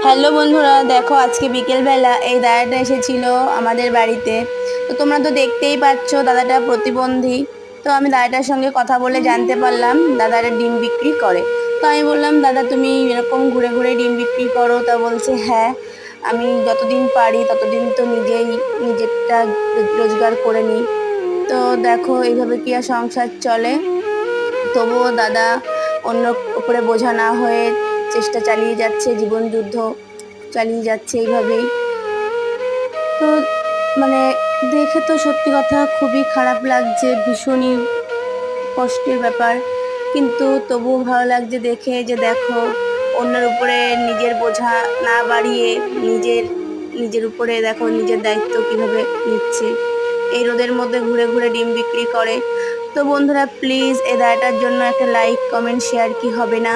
Hello বন্ধুরা, দেখো আজকে বিকেলবেলা এই দাদাটা এসেছিল আমাদের বাড়িতে। তো তোমরা তো দেখতেই পাচ্ছ দাদাটা প্রতিবন্ধী। তো আমি দাদাটার সঙ্গে কথা বলে জানতে পারলাম দাদাটা ডিম বিক্রি করে। তো আমি বললাম, দাদা তুমি এরকম ঘুরে ঘুরে ডিম বিক্রি করো? তা বলছে, হ্যাঁ, আমি যতদিন পারি ততদিন তো নিজেরটা রোজগার করে নিই। তো দেখো এইভাবে কি আর সংসার চলে? তবুও দাদা অন্য উপরে বোঝা না হয়ে চেষ্টা চালিয়ে যাচ্ছে, জীবন যুদ্ধ চালিয়ে যাচ্ছে এইভাবেই। তো মানে দেখে তো সত্যি কথা খুবই খারাপ লাগছে, ভীষণই কষ্টের ব্যাপার। কিন্তু তবুও ভালো লাগছে দেখে, যে দেখো অন্যের উপরে নিজের বোঝা না বাড়িয়ে নিজের নিজের উপরে দেখো নিজের দায়িত্ব কিভাবে নিচ্ছে। এই রোদের মধ্যে ঘুরে ঘুরে ডিম বিক্রি করে। তো বন্ধুরা, প্লিজ এই দায়টার জন্য একটা লাইক কমেন্ট শেয়ার কি হবে না?